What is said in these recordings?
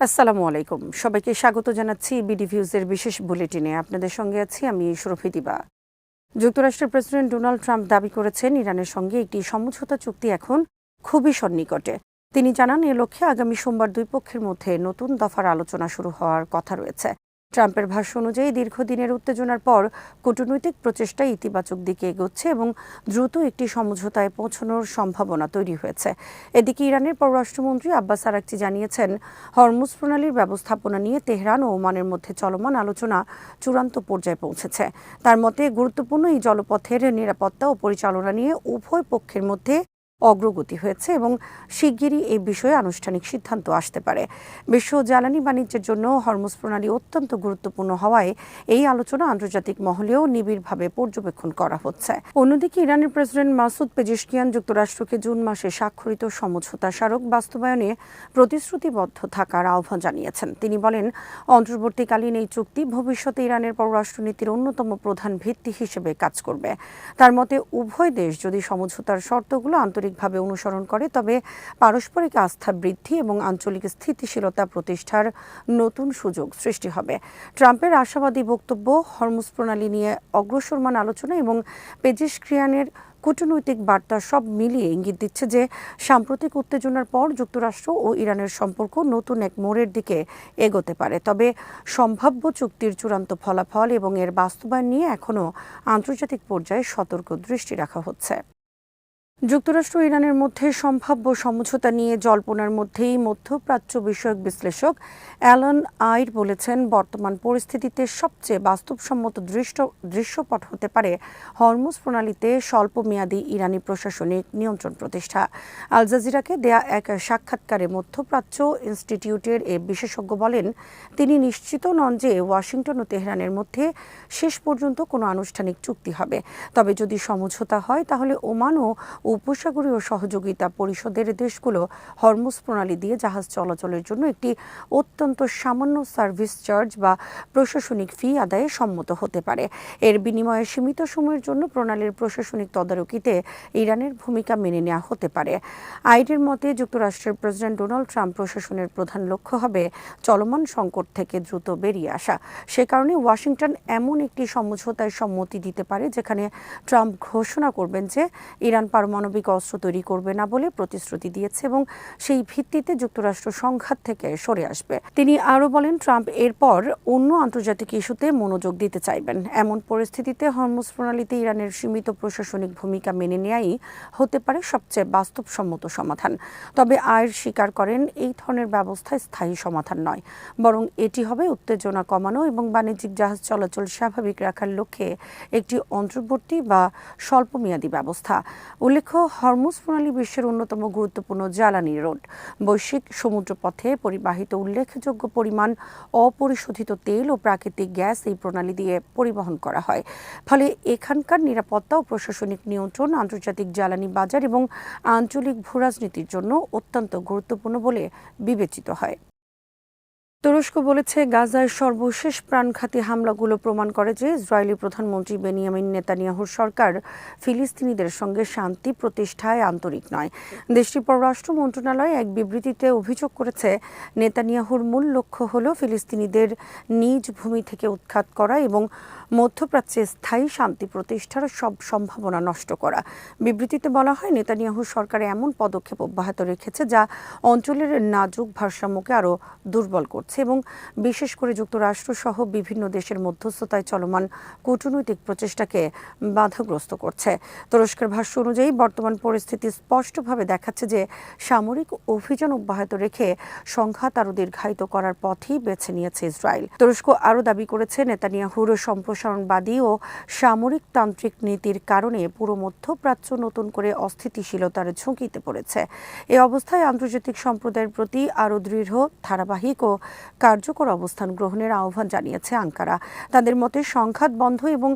আসসালামু আলাইকুম। সবাইকে স্বাগত জানাচ্ছি বিডি ভিউজের বিশেষ বুলেটিনে। আপনাদের সঙ্গে আছি আমি শরফি দিবা। যুক্তরাষ্ট্রের প্রেসিডেন্ট ডোনাল্ড ট্রাম্প দাবি করেছেন ইরানের সঙ্গে একটি সমঝোতা চুক্তি এখন খুবই সন্নিকটে। তিনি জানান এ লক্ষ্যে আগামী সোমবার দুই পক্ষের মধ্যে নতুন দফার আলোচনা শুরু হওয়ার কথা রয়েছে। ট্রাম্পের ভাষ্য অনুযায়ী দীর্ঘদিনের উত্তেজনার পর কূটনৈতিক প্রচেষ্টা ইতিবাচক দিকে এগোচ্ছে এবং দ্রুত একটি সমঝোতায় পৌঁছানোর সম্ভাবনা তৈরি হয়েছে। এদিকে ইরানের পররাষ্ট্রমন্ত্রী আব্বাস আরাকচি জানিয়েছেন হরমুজ প্রণালীর ব্যবস্থাপনা নিয়ে তেহরান ও ওমানের মধ্যে চলমান আলোচনা চূড়ান্ত পর্যায়ে পৌঁছেছে। তার মতে গুরুত্বপূর্ণ এই জলপথের নিরাপত্তা ও পরিচালনা নিয়ে উভয় পক্ষের মধ্যে অগ্রগতি হয়েছে এবং শিগগিরই এই বিষয়ে আনুষ্ঠানিক সিদ্ধান্ত আসতে পারে। বিশ্ব জ্বালানি বাণিজ্যের জন্য হরমুজ প্রণালী অত্যন্ত গুরুত্বপূর্ণ হওয়ায় এই আলোচনা আন্তর্জাতিক মহলেও নিবিড়ভাবে পর্যবেক্ষণ করা হচ্ছে। অন্যদিকে ইরানের প্রেসিডেন্ট মাসুদ পেজেশকিয়ান যুক্তরাষ্ট্রকে জুন মাসে স্বাক্ষরিত সমঝোতা স্মারক বাস্তবায়নে প্রতিশ্রুতিবদ্ধ থাকার আহ্বান জানিয়েছেন। তিনি বলেন, অন্তর্বর্তীকালীন এই চুক্তি ভবিষ্যতে ইরানের পররাষ্ট্রনীতির অন্যতম প্রধান ভিত্তি হিসেবে কাজ করবে। তার মতে উভয় দেশ যদি সমঝোতার শর্তগুলো আন্তরিকভাবে অনুসরণ করে তবে পারস্পরিক আস্থা বৃদ্ধি এবং আঞ্চলিক স্থিতিশীলতা প্রতিষ্ঠার নতুন সুযোগ সৃষ্টি হবে। ট্রাম্পের আশাবাদী বক্তব্য, হরমুজ প্রণালী নিয়ে অগ্রসরমান আলোচনা এবং পেজেশকিয়ানের কূটনৈতিক বার্তা সব মিলিয়ে ইঙ্গিত দিচ্ছে যে সাম্প্রতিক উত্তেজনার পর যুক্তরাষ্ট্র ও ইরানের সম্পর্ক নতুন এক মোড়ের দিকে এগোতে পারে। তবে সম্ভাব্য চুক্তির চূড়ান্ত ফলাফল এবং এর বাস্তবায়ন নিয়ে এখনও আন্তর্জাতিক পর্যায়ে সতর্ক দৃষ্টি রাখা হচ্ছে। যুক্তরাষ্ট্র ও ইরানের মধ্যে সম্ভাব্য সমঝোতা নিয়ে জল্পনার মধ্যেই মধ্যপ্রাচ্য বিষয়ক বিশ্লেষক অ্যালান আইর বলেছেন, বর্তমান পরিস্থিতিতে সবচেয়ে বাস্তবসম্মত দৃশ্যপট হতে পারে হরমুজ প্রণালীতে স্বল্পমেয়াদী ইরানি প্রশাসনিক নিয়ন্ত্রণ প্রতিষ্ঠা। আল জাজিরাকে দেয়া এক সাক্ষাৎকারে মধ্যপ্রাচ্য ইনস্টিটিউটের এ বিশেষজ্ঞ বলেন, তিনি নিশ্চিত নন যে ওয়াশিংটন ও তেহরানের মধ্যে শেষ পর্যন্ত কোনো আনুষ্ঠানিক চুক্তি হবে। তবে যদি সমঝোতা হয় তাহলে ওমান ও উপসাগরীয় সহযোগিতা পরিষদের দেশগুলো হরমুজ প্রণালী দিয়ে জাহাজ চলাচলের জন্য একটি অত্যন্ত সামান্য সার্ভিস চার্জ বা প্রশাসনিক ফি আদায়ে সম্মত হতে পারে। এর বিনিময়ে সীমিত সময়ের জন্য প্রণালীর প্রশাসনিক তদারকিতে ইরানের ভূমিকা মেনে নেওয়া হতে পারে। আইডের মতে যুক্তরাষ্ট্রের প্রেসিডেন্ট ডোনাল্ড ট্রাম্প প্রশাসনের প্রধান লক্ষ্য হবে চলমান সংকট থেকে দ্রুত বেরিয়ে আসা। সে কারণে ওয়াশিংটন এমন একটি সমঝোতায় সম্মতি দিতে পারে যেখানে ট্রাম্প ঘোষণা করবেন যে ইরান পারমাণবিক অস্ত্র তৈরি করবে না বলে প্রতিশ্রুতি দিয়েছে এবং সেই ভিত্তিতে যুক্তরাষ্ট্র সংঘাত থেকে সরে আসবে। তিনি আরও বলেন, ট্রাম্প এরপর অন্য আন্তর্জাতিক ইস্যুতে মনোযোগ দিতে চাইবেন। এমন পরিস্থিতিতে হরমুজ প্রণালীতে ইরানের সীমিত প্রশাসনিক ভূমিকা মেনে নেয়াই হতে পারে সবচেয়ে বাস্তবসম্মত সমাধান। তবে আইর স্বীকার করেন, এই ধরনের ব্যবস্থা স্থায়ী সমাধান নয়, বরং এটি হবে উত্তেজনা কমানো এবং বাণিজ্যিক জাহাজ চলাচল স্বাভাবিক রাখার লক্ষ্যে একটি অন্তর্বর্তী বা স্বল্পমেয়াদী ব্যবস্থা। উল্লেখ্য, হরমুজ প্রণালী বিশ্বের অন্যতম গুরুত্বপূর্ণ জ্বালানি রোড। বৈশ্বিক সমুদ্রপথে পরিবাহিত উল্লেখযোগ্য পরিমাণ অপরিশোধিত তেল ও প্রাকৃতিক গ্যাস এই প্রণালী দিয়ে পরিবহন করা হয়। ফলে এখানকার নিরাপত্তা ও প্রশাসনিক নিয়ন্ত্রণ আন্তর্জাতিক জ্বালানি বাজার এবং আঞ্চলিক ভূরাজনীতির জন্য অত্যন্ত গুরুত্বপূর্ণ বলে বিবেচিত হয়। তুরস্ক বলেছে, গাজায় সর্বশেষ প্রাণঘাতী হামলাগুলো প্রমাণ করে যে ইসরায়েলি প্রধানমন্ত্রী বেনিয়ামিন নেতানিয়াহুর সরকার ফিলিস্তিনিদের সঙ্গে শান্তি প্রতিষ্ঠায় আন্তরিক নয়। দেশটির পররাষ্ট্র মন্ত্রণালয় এক বিবৃতিতে অভিযোগ করেছে, নেতানিয়াহুর মূল লক্ষ্য হল ফিলিস্তিনিদের নিজ ভূমি থেকে উৎখাত করা এবং মধ্যপ্রাচ্যে স্থায়ী শান্তি প্রতিষ্ঠার সব সম্ভাবনা নষ্ট করা। বিবৃতিতে বলা হয়, নেতানিয়াহু সরকার এমন পদক্ষেপ অব্যাহত রেখেছে যা অঞ্চলের নাজুক ভারসাম্যকে আরও দুর্বল করছে এবং বিশেষ করে যুক্তরাষ্ট্র সহ বিভিন্ন দেশের মধ্যস্থতায় চলমান কূটনৈতিক প্রচেষ্টাকে বাধাগ্রস্ত করছে। তুরস্কের ভাষ্য অনুযায়ী বর্তমান পরিস্থিতি স্পষ্টভাবে দেখাচ্ছে যে সামরিক অভিযান অব্যাহত রেখে সংঘাত আরও দীর্ঘায়িত করার পথই বেছে নিয়েছে ইসরায়েল। তুরস্ক আরও দাবি করেছে, নেতানিয়াহুর সম্প্রসারণবাদী ও সামরিক তান্ত্রিক নীতির কারণে পুরো মধ্যপ্রাচ্য নতুন করে অস্থিতিশীলতার ঝুঁকিতে পড়েছে। এ অবস্থায় আন্তর্জাতিক সম্প্রদায়ের প্রতি আরও দৃঢ়, ধারাবাহিক ও কার্যকর অবস্থান গ্রহণের আহ্বান জানিয়েছে আঙ্কারা। তাদের মতে সংঘাত বন্ধ এবং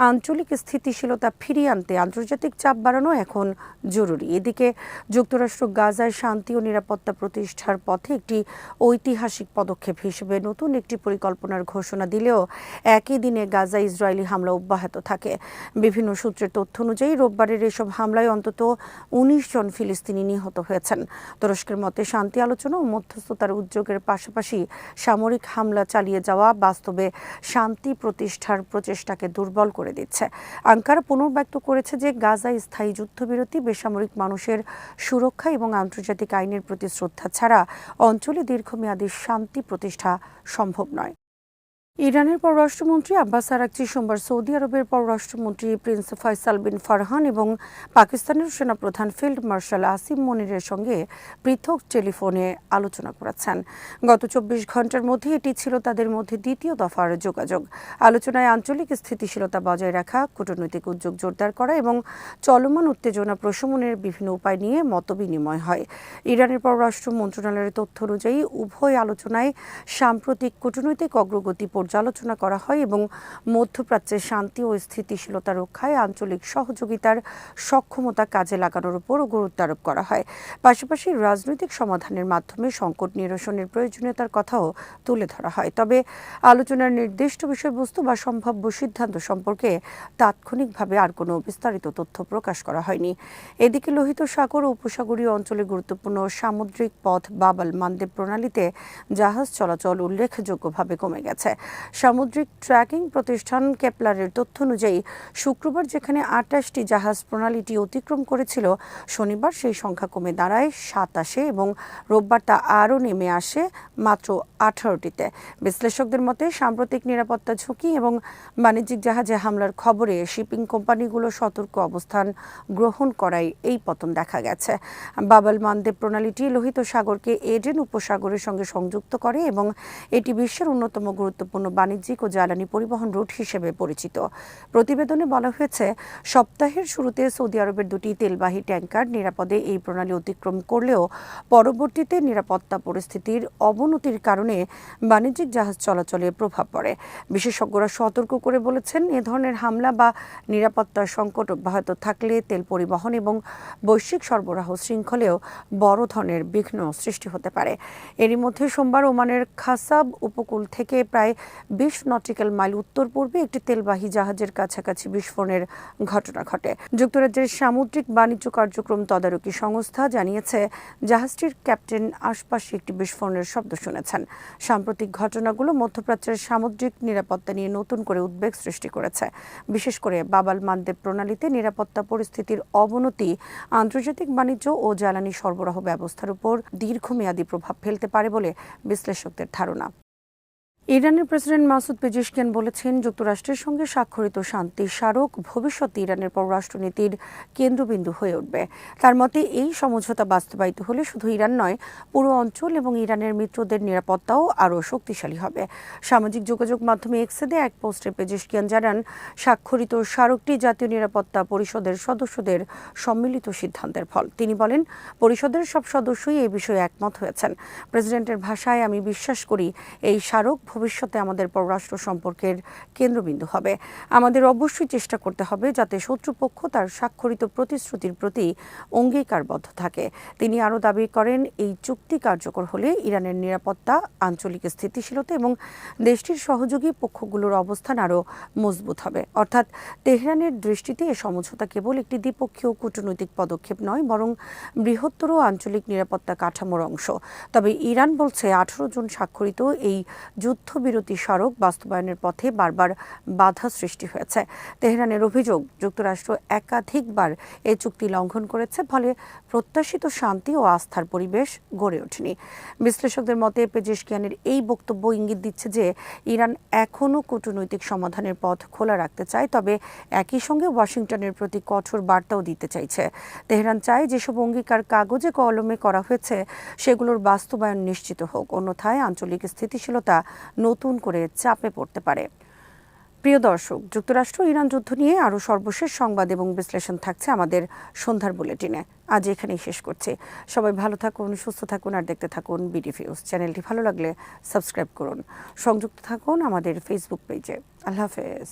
আঞ্চলিক স্থিতিশীলতা ফিরিয়ে আনতে আন্তর্জাতিক চাপ বাড়ানো এখন জরুরি। এদিকে যুক্তরাষ্ট্র গাজায় শান্তি ও নিরাপত্তা প্রতিষ্ঠার পথে একটি ঐতিহাসিক পদক্ষেপ হিসেবে নতুন একটি পরিকল্পনার ঘোষণা দিলেও একই দিনে গাজা ইসরায়েলি হামলা অব্যাহত থাকে। বিভিন্ন সূত্রের তথ্য অনুযায়ী রোববারের এসব হামলায় অন্তত ১৯ জন ফিলিস্তিনি নিহত হয়েছেন। তুরস্কের মতে শান্তি আলোচনা ও মধ্যস্থতার উদ্যোগের পাশাপাশি সামরিক হামলা চালিয়ে যাওয়া বাস্তবে শান্তি প্রতিষ্ঠার প্রচেষ্টাকে দুর্বল করে দিচ্ছে। আঙ্কারা পুনর্ব্যক্ত করেছে যে গাজায় স্থায়ী যুদ্ধবিরতি, বেসামরিক মানুষের সুরক্ষা এবং আন্তর্জাতিক আইনের প্রতি শ্রদ্ধা ছাড়া অঞ্চলে দীর্ঘমেয়াদী শান্তি প্রতিষ্ঠা সম্ভব নয়। ইরানের পররাষ্ট্রমন্ত্রী আব্বাস আরাকচি সোমবার সৌদি আরবের পররাষ্ট্রমন্ত্রী প্রিন্স ফয়সাল বিন ফারহান এবং পাকিস্তানের সেনাপ্রধান ফিল্ড মার্শাল আসিম মনিরের সঙ্গে পৃথক টেলিফোনে আলোচনা করেছেন। গত ২৪ ঘণ্টার মধ্যে এটি ছিল তাদের মধ্যে দ্বিতীয় দফার যোগাযোগ। আলোচনায় আঞ্চলিক স্থিতিশীলতা বজায় রাখা, কূটনৈতিক উদ্যোগ জোরদার করা এবং চলমান উত্তেজনা প্রশমনের বিভিন্ন উপায় নিয়ে মতবিনিময় হয়। ইরানের পররাষ্ট্র মন্ত্রণালয়ের তথ্য অনুযায়ী উভয় আলোচনায় সাম্প্রতিক কূটনৈতিক অগ্রগতি পর্যালোচনা করা হয় এবং মধ্যপ্রাচ্যের শান্তি ও স্থিতিশীলতা রক্ষায় আঞ্চলিক সহযোগিতার সক্ষমতা কাজে লাগানোর উপর গুরুত্ব আরোপ করা হয়। পাশাপাশি রাজনৈতিক সমাধানের মাধ্যমে সংকট নিরসনের প্রয়োজনীয়তার কথাও তুলে ধরা হয়। তবে আলোচনার নির্দিষ্ট বিষয়বস্তু বা সম্ভাব্য সিদ্ধান্ত সম্পর্কে তাৎক্ষণিকভাবে আর কোনো বিস্তারিত তথ্য প্রকাশ করা হয়নি। এদিকে লোহিত সাগর ও উপসাগরীয় অঞ্চলে গুরুত্বপূর্ণ সামুদ্রিক পথ বাব আল মানদেব প্রণালীতে জাহাজ চলাচল উল্লেখযোগ্যভাবে কমে গেছে। সামুদ্রিক ট্র্যাকিং প্রতিষ্ঠান কেপলারের তথ্য অনুযায়ী শুক্রবার যেখানে ২৮টি জাহাজ প্রণালীটি অতিক্রম করেছিল, শনিবার সেই সংখ্যা কমে দাঁড়ায় ২৭-এ এবং রোববার তা আরও নেমে আসে মাত্র ১৮টিতে। বিশ্লেষকদের মতে সাম্প্রতিক নিরাপত্তা ঝুঁকি এবং বাণিজ্যিক জাহাজে হামলার খবরে শিপিং কোম্পানিগুলো সতর্ক অবস্থান গ্রহণ করায় এই পতন দেখা গেছে। বাব আল মানদেব প্রণালীটি লোহিত সাগরকে এডেন উপসাগরের সঙ্গে সংযুক্ত করে এবং এটি বিশ্বের অন্যতম গুরুত্বপূর্ণ বাণিজ্যিক ও জ্বালানি পরিবহন রুট হিসেবে পরিচিত। প্রতিবেদনে বলা হয়েছে, সপ্তাহের শুরুতে সৌদি আরবের দুটি তেলবাহী ট্যাঙ্কার নিরাপদে এই প্রণালী অতিক্রম করলেও পরবর্তীতে নিরাপত্তা পরিস্থিতির অবনতির কারণে বাণিজ্যিক জাহাজ চলাচলে প্রভাব পড়ে। বিশেষজ্ঞরা সতর্ক করে বলেছেন, এ ধরনের হামলা বা নিরাপত্তার সংকট অব্যাহত থাকলে তেল পরিবহন এবং বৈশ্বিক সরবরাহ শৃঙ্খলেও বড় ধরনের বিঘ্ন সৃষ্টি হতে পারে। এরই মধ্যে সোমবার ওমানের খাসাব উপকূল থেকে প্রায় ২০ নটিক্যাল মাইল উত্তর পূর্বে একটি তেলবাহী জাহাজের কাছাকাছি বিস্ফোরণের ঘটনা ঘটে। যুক্তরাজ্যের সামুদ্রিক বাণিজ্য কার্যক্রম তদারকি সংস্থা জানিয়েছে, জাহাজটির ক্যাপ্টেন আশপাশে একটি বিস্ফোরণের শব্দ শুনেছেন। সাম্প্রতিক ঘটনাগুলো মধ্যপ্রাচ্যের সামুদ্রিক নিরাপত্তা নিয়ে নতুন করে উদ্বেগ সৃষ্টি করেছে। বিশেষ করে বাব আল মানদেব প্রণালীতে নিরাপত্তা পরিস্থিতির অবনতি আন্তর্জাতিক বাণিজ্য ও জ্বালানি সরবরাহ ব্যবস্থার উপর দীর্ঘমেয়াদী প্রভাব ফেলতে পারে বলে বিশ্লেষকদের ধারণা। ইরানের প্রেসিডেন্ট মাসুদ পেজেশকিয়ান বলেছেন, যুক্তরাষ্ট্রের সঙ্গে স্বাক্ষরিত শান্তি স্মারক ভবিষ্যতে ইরানের পররাষ্ট্রনীতির কেন্দ্রবিন্দু হয়ে উঠবে। তার মতে এই সমঝোতা বাস্তবায়িত হলে শুধু ইরান নয়, পুরো অঞ্চল এবং ইরানের মিত্রদের নিরাপত্তাও আরও শক্তিশালী হবে। সামাজিক যোগাযোগ মাধ্যমে এক্সে এক পোস্টে পেজেশকিয়ান জানান, স্বাক্ষরিত স্মারকটি জাতীয় নিরাপত্তা পরিষদের সদস্যদের সম্মিলিত সিদ্ধান্তের ফল। তিনি বলেন, পরিষদের সব সদস্যই এই বিষয়ে একমত হয়েছেন। প্রেসিডেন্টের ভাষায়, আমি বিশ্বাস করি এই স্মারক ভবিষ্যতে আমাদের পররাষ্ট্র সম্পর্কের কেন্দ্রবিন্দু হবে। আমাদের অবশ্যই চেষ্টা করতে হবে যাতে শত্রুপক্ষ তার স্বাক্ষরিত প্রতিশ্রুতির প্রতি অঙ্গীকারবদ্ধ থাকে। তিনি আরও দাবি করেন, এই চুক্তি কার্যকর হলে ইরানের নিরাপত্তা, আঞ্চলিক স্থিতিশীলতা এবং দেশটির সহযোগী পক্ষগুলোর অবস্থান আরও মজবুত হবে। অর্থাৎ তেহরানের দৃষ্টিতে এ সমঝোতা কেবল একটি দ্বিপক্ষীয় কূটনৈতিক পদক্ষেপ নয়, বরং বৃহত্তর আঞ্চলিক নিরাপত্তা কাঠামোর অংশ। তবে ইরান বলছে, ১৮ জন স্বাক্ষরিত এই যুদ্ধবিরতি স্মারক বাস্তবায়নের পথে বারবার বাধা সৃষ্টি হয়েছে। তেহরানের অভিযোগ, যুক্তরাষ্ট্র একাধিকবার এই চুক্তি লঙ্ঘন করেছে, ফলে প্রত্যাশিত শান্তি ও আস্থার পরিবেশ গড়ে ওঠেনি। বিশ্লেষকদের মতে পেজেশকিয়ানের এই বক্তব্য ইঙ্গিত দিচ্ছে যে ইরান এখনও কূটনৈতিক সমাধানের পথ খোলা রাখতে চায়, তবে একই সঙ্গে ওয়াশিংটনের প্রতি কঠোর বার্তাও দিতে চাইছে। তেহরান চায় যেসব অঙ্গীকার কাগজে কলমে করা হয়েছে সেগুলোর বাস্তবায়ন নিশ্চিত হোক, অন্যথায় আঞ্চলিক স্থিতিশীলতা নতুন করে চাপে পড়তে পারে। প্রিয় দর্শক, যুক্তরাষ্ট্র ইরান যুদ্ধ নিয়ে আরও সর্বশেষ সংবাদ এবং বিশ্লেষণ থাকছে আমাদের সন্ধ্যার বুলেটিনে। আজ এখানেই শেষ করছি। সবাই ভালো থাকুন, সুস্থ থাকুন আর দেখতে থাকুন বিডিভিউজ। চ্যানেলটি ভালো লাগলে সাবস্ক্রাইব করুন, সংযুক্ত থাকুন আমাদের ফেসবুক পেজে। আল্লাহ হাফেজ।